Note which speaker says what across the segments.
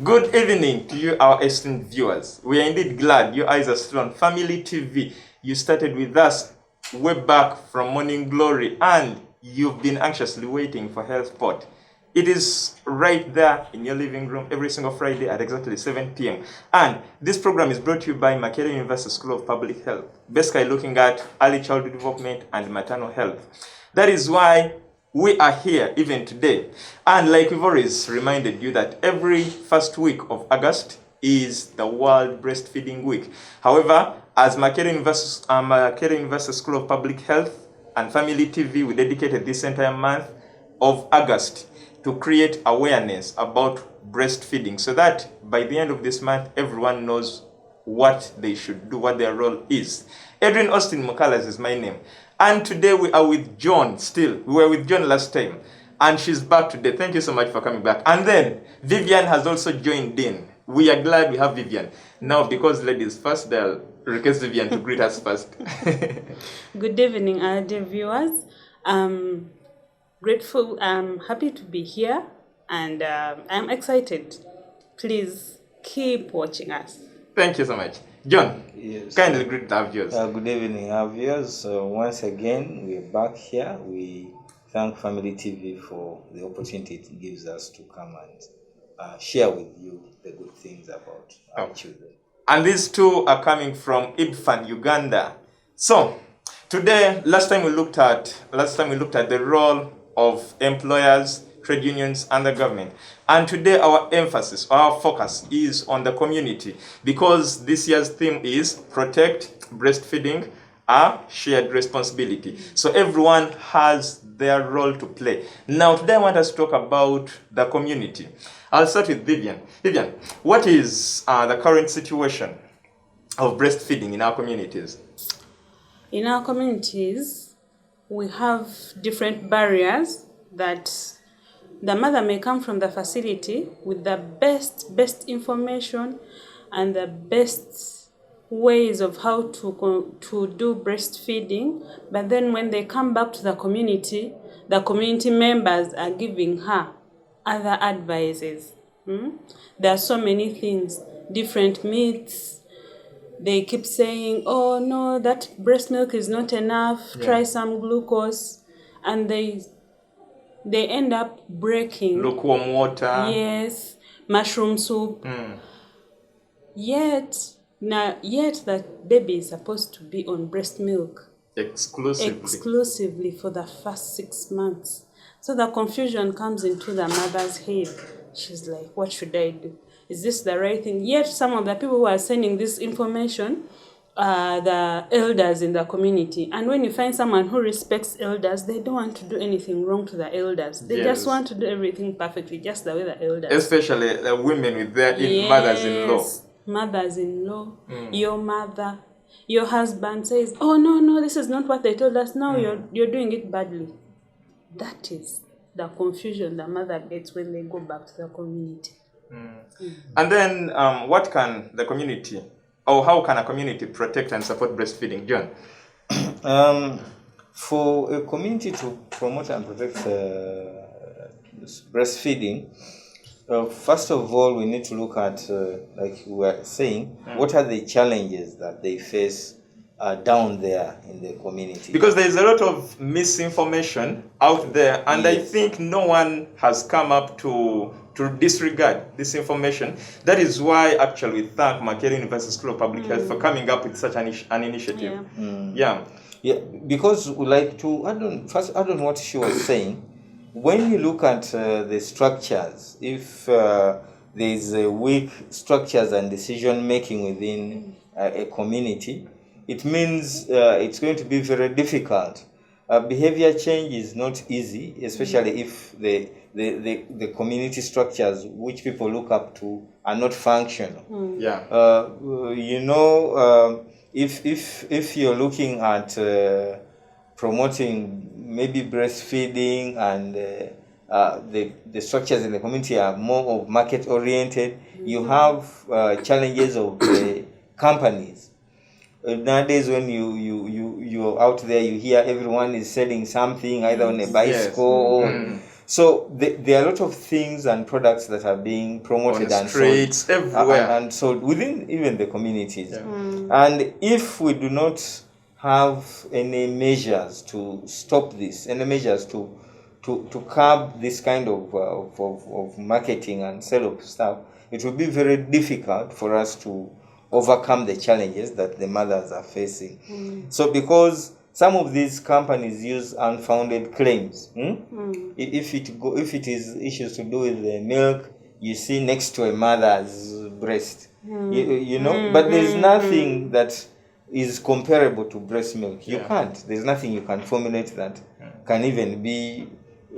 Speaker 1: Good evening to you, our esteemed viewers. We are indeed glad your eyes are still on Family TV. You started with us way back from Morning Glory and you've been anxiously waiting for HealthPod. It is right there in your living room every single Friday at exactly 7 p.m. And this program is brought to you by Makerere University School of Public Health, basically looking at early childhood development and maternal health. That is why we are here even today. And like we've always reminded you that every first week of August is the World Breastfeeding Week. However, as Makerere University School of Public Health and Family TV, we dedicated this entire month of August to create awareness about breastfeeding so that by the end of this month, everyone knows what they should do, what their role is. Edrine Osteen Mukalazi is my name. And today we are with John still. We were with John last time. And she's back today. Thank you so much for coming back. And then Vivien has also joined in. We are glad we have Vivien. Now, because ladies first, they'll request Vivien to greet us first.
Speaker 2: Good evening, dear viewers. Grateful, I'm happy to be here. And I'm excited. Please keep watching us.
Speaker 1: Thank you so much. John,
Speaker 3: yes.
Speaker 1: Kindly greet our viewers.
Speaker 3: Good evening, our viewers. Once again, we're back here. We thank Family TV for the opportunity it gives us to come and share with you the good things about our children.
Speaker 1: And these two are coming from IBFAN Uganda. So, today, last time we looked at the role of employers, trade unions, and the government. And today our emphasis, our focus is on the community because this year's theme is Protect Breastfeeding, a shared responsibility. So everyone has their role to play. Now today I want us to talk about the community. I'll start with Vivien. Vivien, what is the current situation of breastfeeding in our communities?
Speaker 2: In our communities, we have different barriers that the mother may come from the facility with the best information and the best ways of how to do breastfeeding. But then when they come back to the community members are giving her other advices. There are so many things, different myths. They keep saying, oh no, that breast milk is not enough, try some glucose. And they end up breaking.
Speaker 1: Lukewarm water.
Speaker 2: Yes, mushroom soup. Yet that baby is supposed to be on breast milk.
Speaker 1: Exclusively
Speaker 2: For the first 6 months. So the confusion comes into the mother's head. She's like, what should I do? Is this the right thing? Yet some of the people who are sending this information are the elders in the community. And when you find someone who respects elders, they don't want to do anything wrong to the elders. They just want to do everything perfectly, just the way the elders.
Speaker 1: Especially the women with their mothers-in-law.
Speaker 2: Mothers-in-law, your mother, your husband says, oh, no, this is not what they told us. No, you're doing it badly. That is the confusion the mother gets when they go back to the community.
Speaker 1: And then what can the community, or how can a community protect and support breastfeeding, John?
Speaker 3: For a community to promote and protect breastfeeding, first of all, we need to look at, like we were saying, what are the challenges that they face down there in the community?
Speaker 1: Because there is a lot of misinformation out there, and I think no one has come up to disregard this information. That is why actually we thank Makerere University School of Public Health for coming up with such an initiative. Yeah,
Speaker 3: because we like to add on what she was saying. When you look at the structures, if there is a weak structures and decision making within a community, it means it's going to be very difficult. Behavior change is not easy, especially if the community structures which people look up to are not functional. If you're looking at promoting maybe breastfeeding and the structures in the community are more of market oriented, you have challenges of the companies. Nowadays, when you're out there, you hear everyone is selling something either on a bicycle So there are a lot of things and products that are being promoted
Speaker 1: On
Speaker 3: and
Speaker 1: streets,
Speaker 3: sold,
Speaker 1: everywhere.
Speaker 3: and sold within even the communities.
Speaker 1: Yeah.
Speaker 3: And if we do not have any measures to stop this, any measures to curb this kind of marketing and sale of stuff, it will be very difficult for us to overcome the challenges that the mothers are facing. So because some of these companies use unfounded claims. If it is issues to do with the milk, you see next to a mother's breast, you know, but there's nothing that is comparable to breast milk. You can't. There's nothing you can formulate that can even be.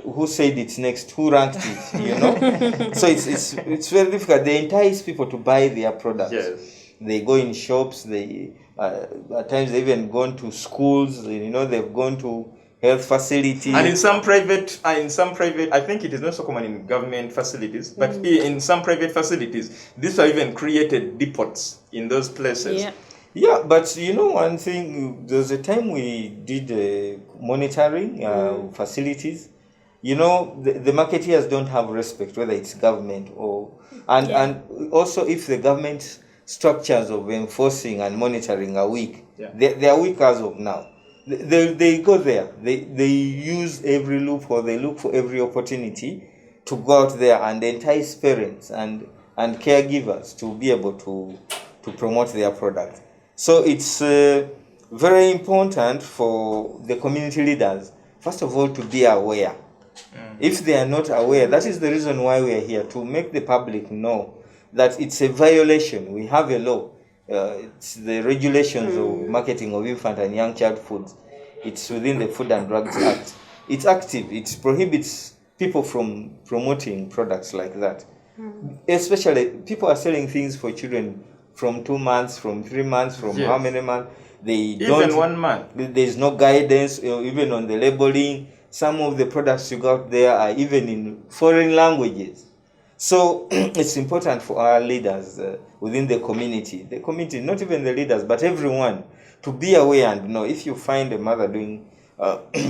Speaker 3: Who said it's next? Who ranked it? You know. So it's very difficult. They entice people to buy their products.
Speaker 1: Yes.
Speaker 3: They go in shops. They at times they even gone to schools. You know, they've gone to health facilities.
Speaker 1: And in some private, I think it is not so common in government facilities, but in some private facilities, these are even created depots in those places.
Speaker 2: Yeah.
Speaker 3: Yeah, but you know one thing, there's a time we did monitoring facilities. You know, the marketeers don't have respect, whether it's government or... And also if the government structures of enforcing and monitoring are weak, they are weak as of now. They go there. They use every loophole. They look for every opportunity to go out there and entice parents and caregivers to be able to promote their product. So it's very important for the community leaders, first of all, to be aware. If they are not aware, that is the reason why we are here, to make the public know that it's a violation. We have a law. It's the regulations of marketing of infant and young child foods. It's within the Food and Drugs Act. It's active. It prohibits people from promoting products like that. Especially, people are selling things for children from 2 months, from 3 months, from how many months.
Speaker 1: Even 1 month.
Speaker 3: There's no guidance, even on the labeling. Some of the products you got there are even in foreign languages. So it's important for our leaders within the community, not even the leaders, but everyone, to be aware and know. If you find a mother doing,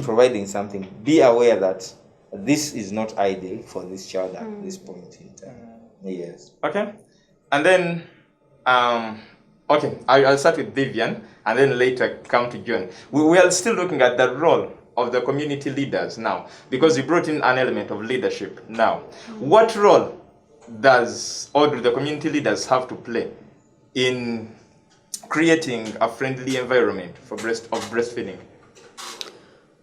Speaker 3: providing something, be aware that this is not ideal for this child at this point in time. Yes.
Speaker 1: Okay. And then, I'll start with Vivien and then later come to John. We are still looking at the role of the community leaders now, because you brought in an element of leadership now. What role do the community leaders have to play in creating a friendly environment for breastfeeding?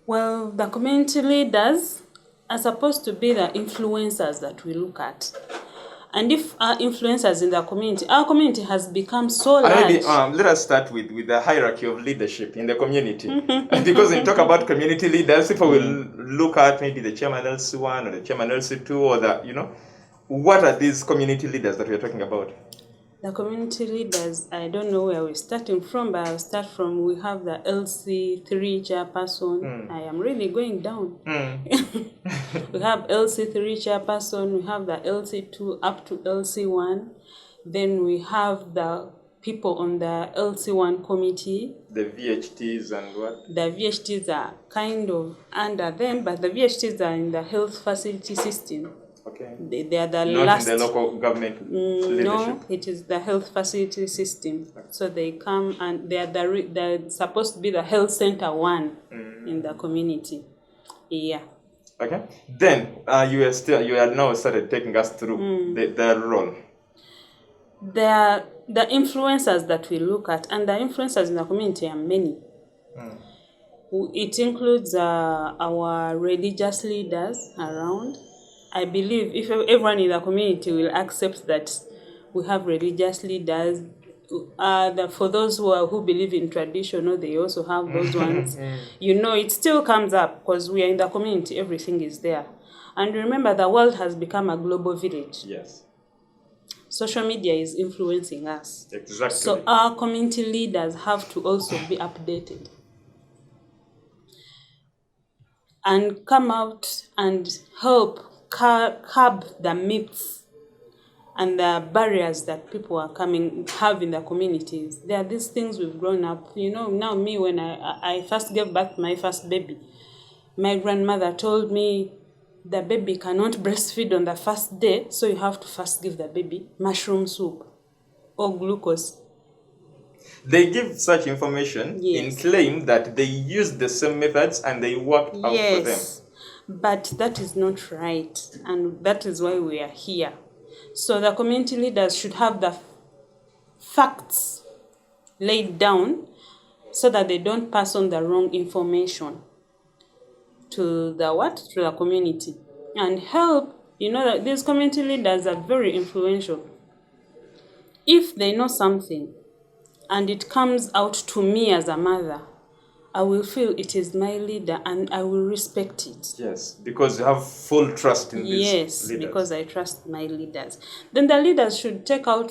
Speaker 2: Well, the community leaders are supposed to be the influencers that we look at. And if our influencers in the community, our community has become so large.
Speaker 1: Maybe, let us start with the hierarchy of leadership in the community. Because when you talk about community leaders, people will look at maybe the chairman LC1 or the chairman LC2 or what are these community leaders that we are talking about?
Speaker 2: The community leaders, I don't know where we're starting from, but I'll start from, we have the LC3 chairperson. I am really going down. We have LC3 chairperson, we have the LC2 up to LC1. Then we have the people on the LC1 committee.
Speaker 1: The VHTs and what?
Speaker 2: The VHTs are kind of under them, but the VHTs are in the health facility system.
Speaker 1: Okay.
Speaker 2: They are the
Speaker 1: Not
Speaker 2: last.
Speaker 1: in the local government leadership.
Speaker 2: No, it is the health facility system. So they come and they're supposed to be the health center one in the community. Yeah.
Speaker 1: Okay. Then you are now started taking us through the role.
Speaker 2: The influencers that we look at, and the influencers in the community are many. It includes our religious leaders around. I believe if everyone in the community will accept that we have religious leaders, for those who believe in traditional, they also have those ones. You know, it still comes up because we are in the community, everything is there. And remember, the world has become a global village.
Speaker 1: Yes.
Speaker 2: Social media is influencing us.
Speaker 1: Exactly.
Speaker 2: So our community leaders have to also be updated and come out and help curb the myths and the barriers that people have in the communities. There are these things we've grown up. You know, now me, when I first gave birth to my first baby, my grandmother told me, the baby cannot breastfeed on the first day, so you have to first give the baby mushroom soup or glucose.
Speaker 1: They give such information in claim that they use the same methods and they worked out for them.
Speaker 2: But that is not right, and that is why we are here. So the community leaders should have the facts laid down so that they don't pass on the wrong information to the community, and help. That these community leaders are very influential. If they know something and it comes out to me as a mother, I will feel it is my leader and I will respect it.
Speaker 1: Yes, because you have full trust in these leaders.
Speaker 2: Yes, because I trust my leaders. Then the leaders should take out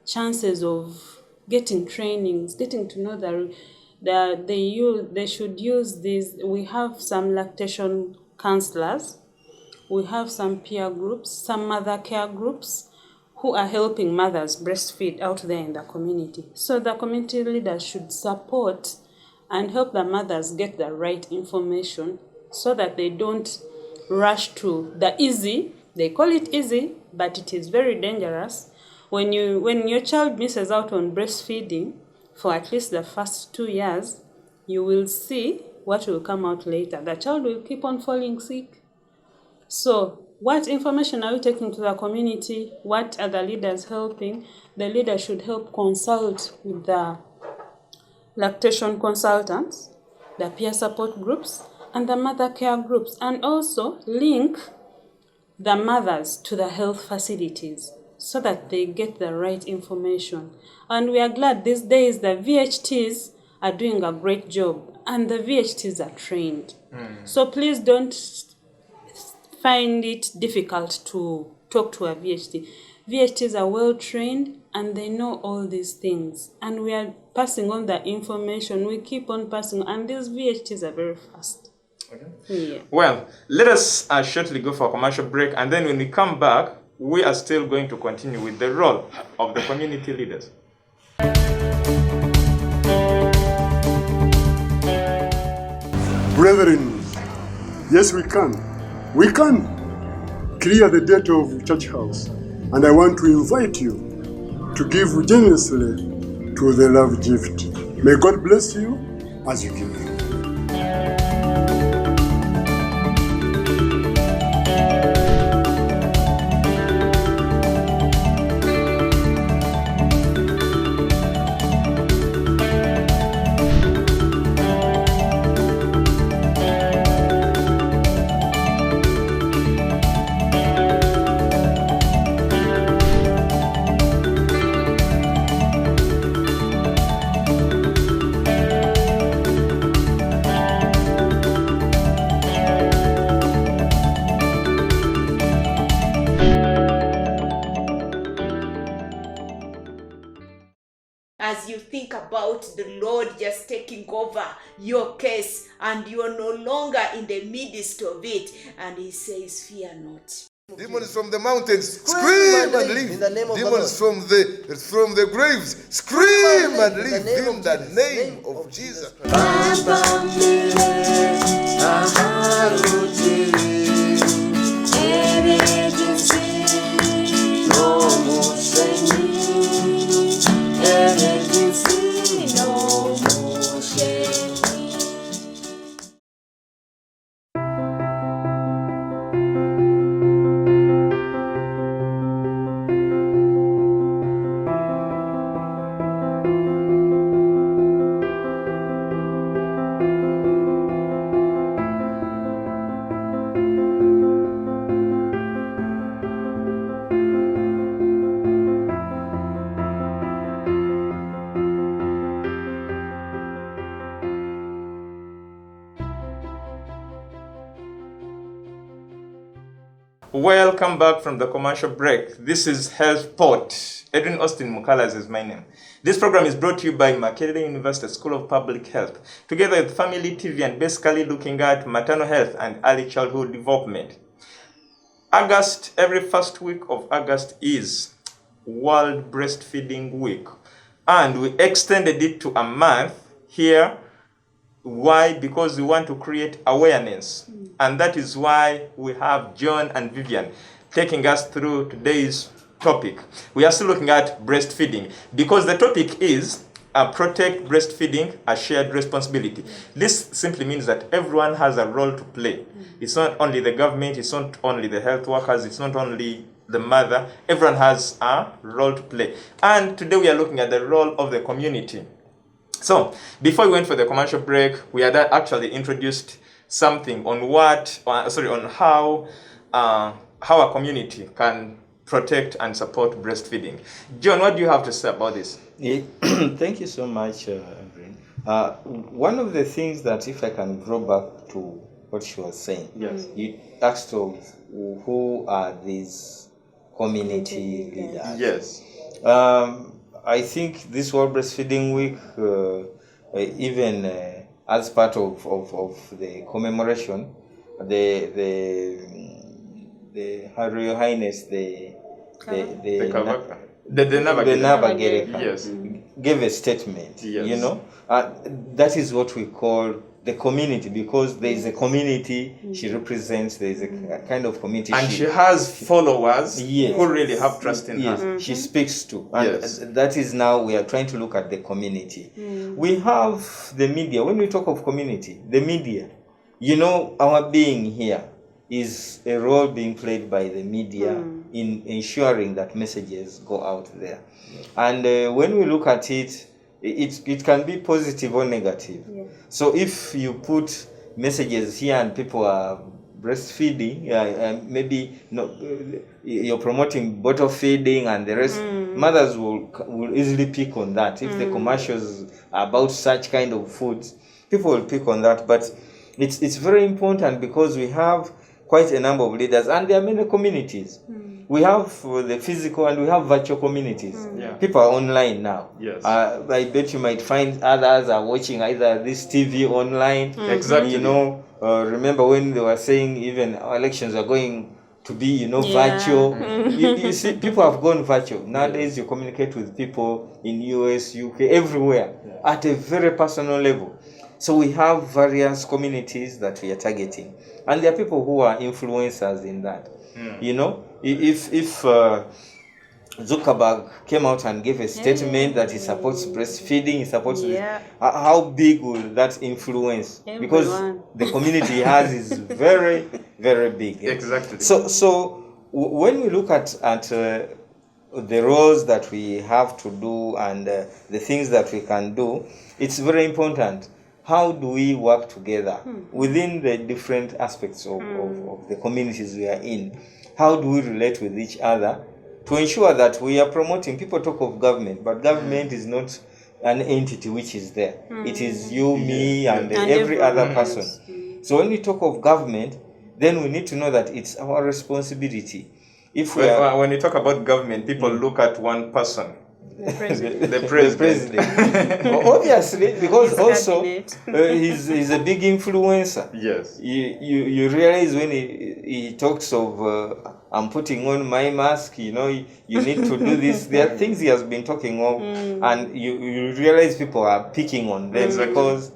Speaker 2: chances of getting trainings, getting to know that they should use these. We have some lactation counselors, we have some peer groups, some mother care groups who are helping mothers breastfeed out there in the community. So the community leaders should support and help the mothers get the right information so that they don't rush to the easy. They call it easy, but it is very dangerous. When your child misses out on breastfeeding for at least the first 2 years, you will see what will come out later. The child will keep on falling sick. So what information are we taking to the community? What are the leaders helping? The leaders should help consult with the lactation consultants, the peer support groups, and the mother care groups, and also link the mothers to the health facilities so that they get the right information. And we are glad these days the VHTs are doing a great job, and the VHTs are trained. So please don't find it difficult to talk to a VHT. VHTs are well trained and they know all these things, and we are passing on the information. We keep on passing, and these VHTs are very fast.
Speaker 1: Okay.
Speaker 2: Yeah.
Speaker 1: Well, let us shortly go for a commercial break, and then when we come back, we are still going to continue with the role of the community leaders.
Speaker 4: Brethren, yes, we can. We can clear the debt of church house, and I want to invite you to give generously to the love gift. May God bless you as you give.
Speaker 5: As you think about the Lord just taking over your case and you are no longer in the midst of it, and he says, fear not.
Speaker 6: Demons from the mountains, scream and leave. Demons from the graves, scream and leave in the name of Jesus.
Speaker 1: Welcome back from the commercial break. This is Health Port. Edrine, Osteen, Mukalazi is my name. This program is brought to you by Makerere University School of Public Health, together with Family TV, and basically looking at maternal health and early childhood development. Every first week of August is World Breastfeeding Week, and we extended it to a month here Why? Because we want to create awareness. And that is why we have John and Vivien taking us through today's topic. We are still looking at breastfeeding because the topic is protect breastfeeding, a shared responsibility. This simply means that everyone has a role to play. It's not only the government, it's not only the health workers, it's not only the mother. Everyone has a role to play. And today we are looking at the role of the community. So, before we went for the commercial break, we had actually introduced something on on how a community can protect and support breastfeeding. John, what do you have to say about this?
Speaker 3: Yeah, thank you so much, Edrine. One of the things that, if I can draw back to what she was saying,
Speaker 1: Yes.
Speaker 3: you asked of who are these community leaders.
Speaker 1: Yes.
Speaker 3: I think this World Breastfeeding Week, even as part of the commemoration, the Her Royal Highness, the Nabagereka,
Speaker 1: Yes.
Speaker 3: gave a statement.
Speaker 1: Yes.
Speaker 3: You know, that is what we call the community, because there is a community she represents. There is a kind of community,
Speaker 1: And she has followers
Speaker 3: Yes.
Speaker 1: who really have trust in her.
Speaker 3: she speaks to. And
Speaker 1: Yes.
Speaker 3: that is now we are trying to look at the community. We have the media. When we talk of community, the media, you know, our being here is a role being played by the media in ensuring that messages go out there. And when we look at it, it can be positive or negative.
Speaker 2: Yeah.
Speaker 3: So if you put messages here and people are breastfeeding, maybe you're promoting bottle feeding and the rest, mothers will easily pick on that. If the commercials are about such kind of foods, people will pick on that. But it's very important because we have quite a number of leaders, and there are many communities. We have the physical and we have virtual communities.
Speaker 1: Yeah.
Speaker 3: People are online now.
Speaker 1: Yes.
Speaker 3: I bet you might find others are watching either this TV online.
Speaker 1: Exactly.
Speaker 3: You know, remember when they were saying even our elections are going to be,
Speaker 2: Yeah.
Speaker 3: virtual. You see, people have gone virtual. Nowadays, you communicate with people in US, UK, everywhere at a very personal level. So we have various communities that we are targeting, and there are people who are influencers in that. You know, if Zuckerberg came out and gave a statement that he supports breastfeeding, he supports this, how big will that influence? Because the community he has is very, very big.
Speaker 1: Exactly.
Speaker 3: So when we look at the roles that we have to do and the things that we can do, it's very important. How do we work together within the different aspects of the communities we are in? How do we relate with each other to ensure that we are promoting? People talk of government, but government is not an entity which is there. It is you, me, and every other person. So when we talk of government, then we need to know that it's our responsibility. If we are,
Speaker 1: when you talk about government, people look at one person.
Speaker 2: The president.
Speaker 1: The
Speaker 3: the
Speaker 1: president.
Speaker 3: president. Obviously, because
Speaker 2: His
Speaker 3: also
Speaker 2: cabinet.
Speaker 3: he's a big influencer.
Speaker 1: Yes.
Speaker 3: You realize when he talks of I'm putting on my mask, you need to do this. There are things he has been talking of, and you realize people are picking on them because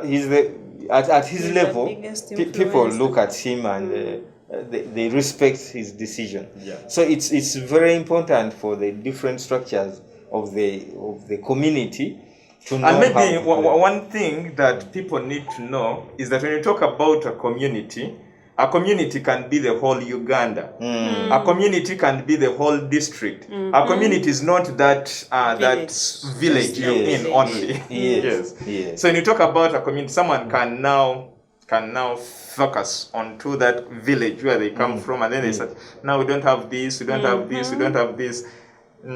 Speaker 3: he's at his
Speaker 2: He's
Speaker 3: level.
Speaker 2: the biggest
Speaker 3: People
Speaker 2: influencer.
Speaker 3: look at him and they respect his decision.
Speaker 1: Yeah.
Speaker 3: So it's very important for the different structures of the community to know.
Speaker 1: And maybe
Speaker 3: how to do it.
Speaker 1: one thing that people need to know is that when you talk about a community can be the whole Uganda. A community can be the whole district. A community is not that village you're
Speaker 3: Yes.
Speaker 1: in only.
Speaker 3: Yes. Yes.
Speaker 1: So when you talk about a community, someone can now focus onto that village where they come from, and then they said, now we don't have this, we don't have this, we don't have this.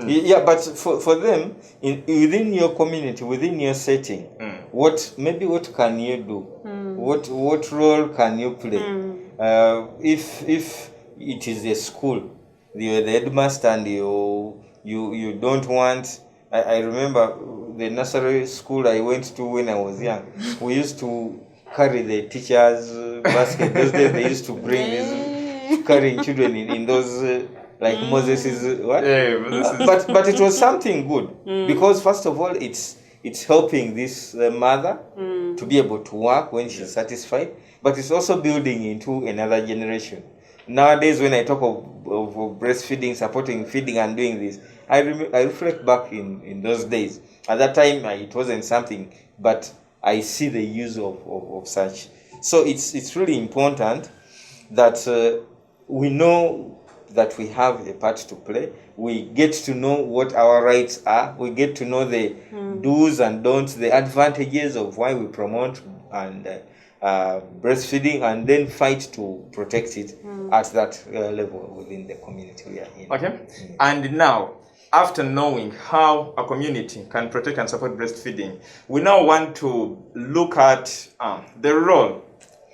Speaker 3: Yeah, but for them, within your community, within your setting, what can you do? What role can you play? If it is a school, you're the headmaster and you don't want. I remember the nursery school I went to when I was young. We used to carry the teachers' basket. Those days they used to bring these carrying children in those. Like Moses is what?
Speaker 1: Yeah,
Speaker 3: but it was something good because first of all it's helping this mother to be able to work when she's satisfied, but it's also building into another generation. Nowadays, when I talk of breastfeeding, supporting feeding and doing this, I reflect back in those days. At that time, it wasn't something, but I see the use of such. So it's really important that we know that we have a part to play. We get to know what our rights are. We get to know the do's and don'ts, the advantages of why we promote and breastfeeding, and then fight to protect it at that level within the community we are in.
Speaker 1: Okay. And now, after knowing how a community can protect and support breastfeeding, we now want to look at the role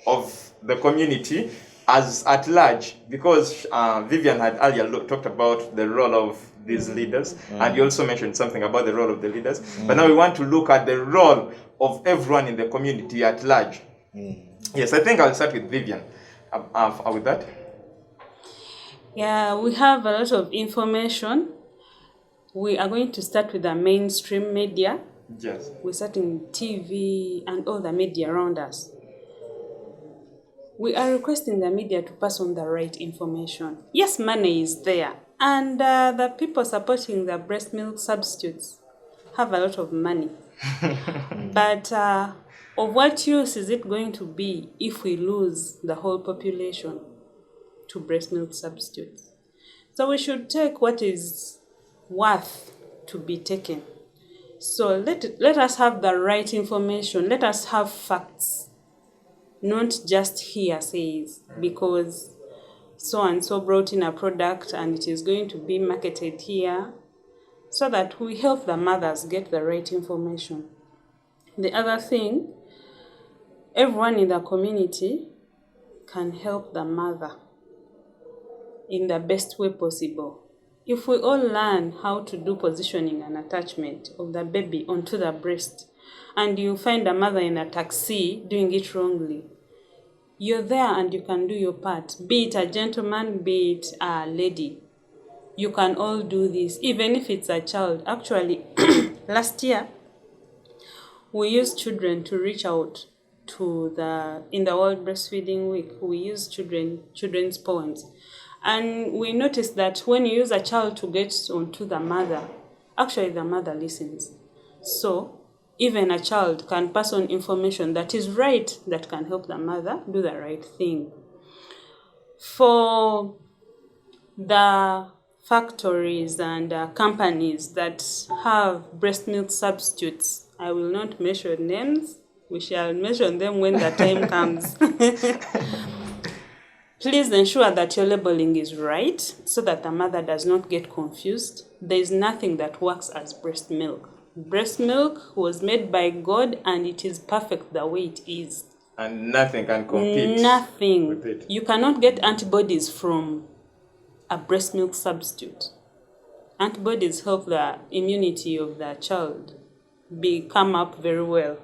Speaker 1: of the community as at large, because Vivien had earlier talked about the role of these leaders, and you also mentioned something about the role of the leaders. But now we want to look at the role of everyone in the community at large. Yes, I think I'll start with Vivien. With that.
Speaker 2: Yeah, we have a lot of information. We are going to start with the mainstream media.
Speaker 1: Yes.
Speaker 2: We're starting TV and all the media around us. We are requesting the media to pass on the right information. Yes, money is there, and the people supporting the breast milk substitutes have a lot of money. But of what use is it going to be if we lose the whole population to breast milk substitutes? So we should take what is worth to be taken. So let us have the right information. Let us have facts, not just hearsays, because so and so brought in a product and it is going to be marketed here, so that we help the mothers get the right information. The other thing, everyone in the community can help the mother in the best way possible. If we all learn how to do positioning and attachment of the baby onto the breast, and you find a mother in a taxi doing it wrongly, you're there and you can do your part. Be it a gentleman, be it a lady. You can all do this, even if it's a child. Actually, last year, we used children to reach out to in the World Breastfeeding Week, we used children's poems. And we noticed that when you use a child to get onto the mother, actually the mother listens. So even a child can pass on information that is right, that can help the mother do the right thing. For the factories and companies that have breast milk substitutes, I will not mention names. We shall mention them when the time comes. Please ensure that your labeling is right so that the mother does not get confused. There is nothing that works as breast milk. Breast milk was made by God and it is perfect the way it is.
Speaker 1: And nothing can compete.
Speaker 2: Nothing.
Speaker 1: With it.
Speaker 2: You cannot get antibodies from a breast milk substitute. Antibodies help the immunity of the child come up very well.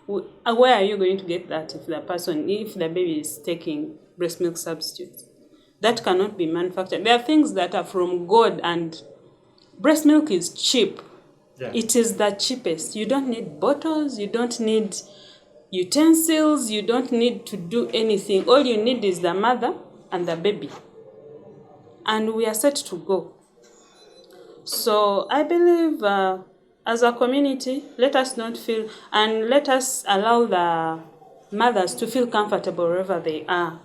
Speaker 2: Where are you going to get that if the baby is taking breast milk substitutes? That cannot be manufactured. There are things that are from God, and breast milk is cheap. Yeah. It is the cheapest. You don't need bottles, you don't need utensils, you don't need to do anything. All you need is the mother and the baby. And we are set to go. So I believe as a community, let us not feel, and let us allow the mothers to feel comfortable wherever they are.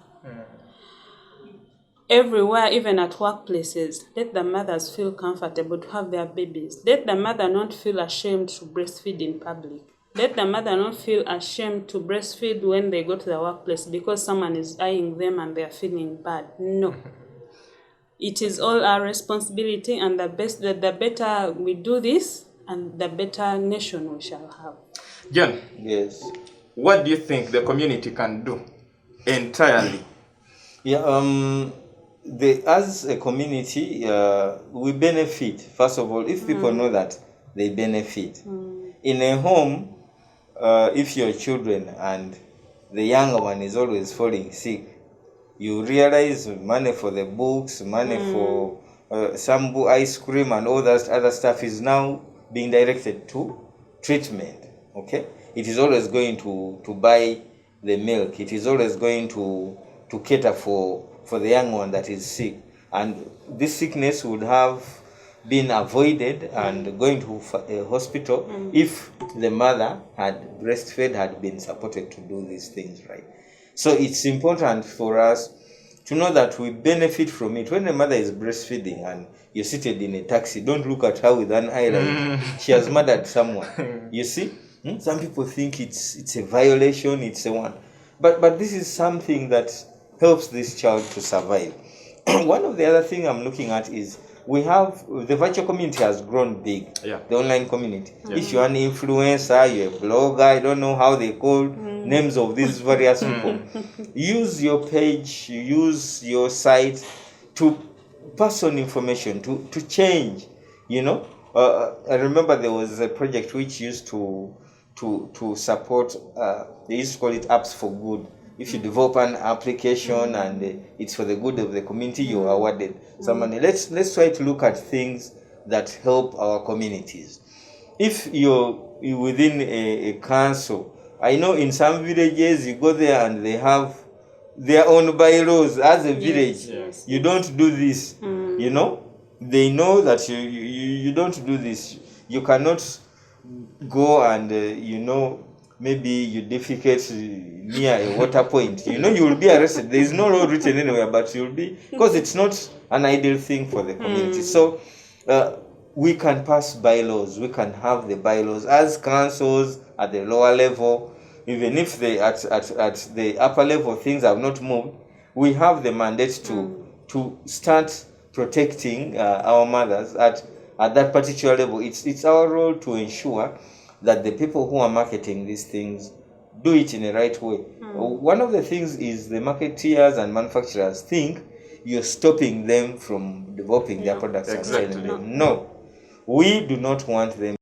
Speaker 2: Everywhere, even at workplaces, let the mothers feel comfortable to have their babies. Let the mother not feel ashamed to breastfeed in public. Let the mother not feel ashamed to breastfeed when they go to the workplace because someone is eyeing them and they are feeling bad. No. It is all our responsibility, and the better we do this, and the better nation we shall have.
Speaker 1: John,
Speaker 3: Yes.
Speaker 1: what do you think the community can do entirely?
Speaker 3: Yeah. As a community, we benefit. First of all, if people know that they benefit. In a home, if your children and the younger one is always falling sick, you realize money for the books, money for some ice cream and all that other stuff is now being directed to treatment. Okay? it is always going to buy the milk. It is always going to cater for the young one that is sick. And this sickness would have been avoided and going to a hospital if the mother had breastfed, had been supported to do these things, right? So it's important for us to know that we benefit from it. When the mother is breastfeeding and you're seated in a taxi, don't look at her with an eye like she has murdered someone. You see? Some people think it's a violation, it's a one. But this is something that helps this child to survive. One of the other things I'm looking at is the virtual community has grown big. Yeah. The online community. Yeah. If you're an influencer, you're a blogger, I don't know how they call names of these various people. Use your page, use your site to pass on information, to change, you know. I remember there was a project which used to support, they used to call it apps for good. If you develop an application and it's for the good of the community, you're awarded some money. Let's try to look at things that help our communities. If you're within a council, I know in some villages you go there and they have their own bylaws as a village. Yes. You don't do this, you know. They know that you don't do this. You cannot go and, you know, maybe you defecate near a water point. You know, you will be arrested. There is no law written anywhere, but you'll be, because it's not an ideal thing for the community. So we can pass bylaws. We can have the bylaws as councils at the lower level. Even if they at the upper level things have not moved, we have the mandate to start protecting our mothers at that particular level. It's our role to ensure that the people who are marketing these things do it in the right way. One of the things is the marketeers and manufacturers think you're stopping them from developing their products and selling them. No, we do not want them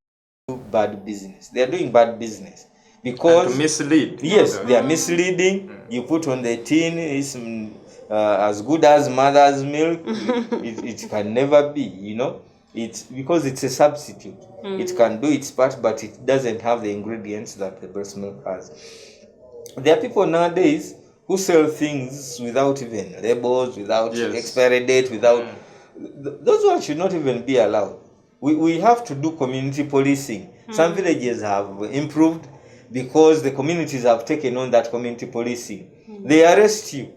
Speaker 3: to do bad business. They are doing bad business because
Speaker 1: and to mislead.
Speaker 3: Yes, they are misleading. You put on the tin, it's as good as mother's milk. It can never be, you know. It's because it's a substitute. It can do its part, but it doesn't have the ingredients that the breast milk has. There are people nowadays who sell things without even labels, without expiry date, without... Those ones should not even be allowed. We have to do community policing. Some villages have improved because the communities have taken on that community policing. They arrest you.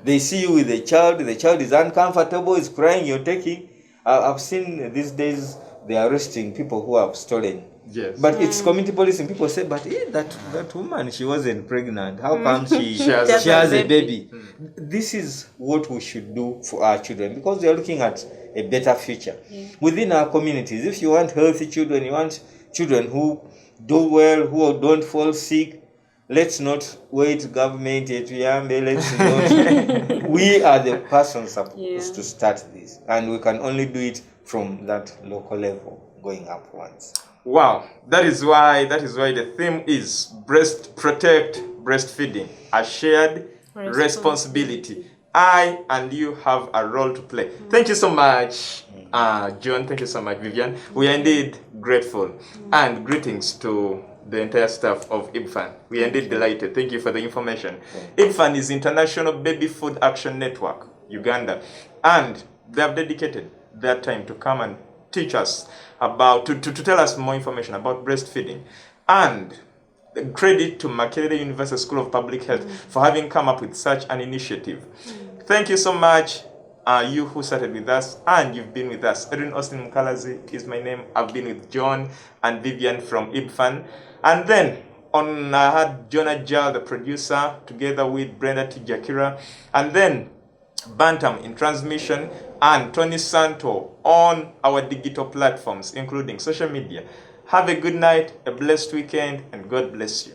Speaker 3: They see you with the child is uncomfortable, is crying, you're taking... I've seen these days they are arresting people who have stolen. Yes. But it's community policing. People say, but that woman, she wasn't pregnant. How come she has a baby? This is what we should do for our children because they are looking at a better future. Within our communities, if you want healthy children, you want children who do well, who don't fall sick, let's not wait government let's not. We are the persons supposed to start this, and we can only do it from that local level going upwards.
Speaker 1: Wow, that is why the theme is protect breastfeeding, a shared responsibility. I and you have a role to play. Thank you so much, John. Thank you so much, Vivien. We are indeed grateful, and greetings to the entire staff of IBFAN. We are indeed delighted. Thank you for the information. IBFAN is International Baby Food Action Network, Uganda, and they have dedicated their time to come and teach us about, to tell us more information about breastfeeding. And credit to Makerere University School of Public Health for having come up with such an initiative. Thank you so much, you who started with us, and you've been with us. Edrine, Osteen, Mukalazi is my name. I've been with John and Vivien from IBFAN. And then I had Jonah Jal, the producer, together with Brenda Tijakira, and then Bantam in transmission, and Tony Santo on our digital platforms, including social media. Have a good night, a blessed weekend, and God bless you.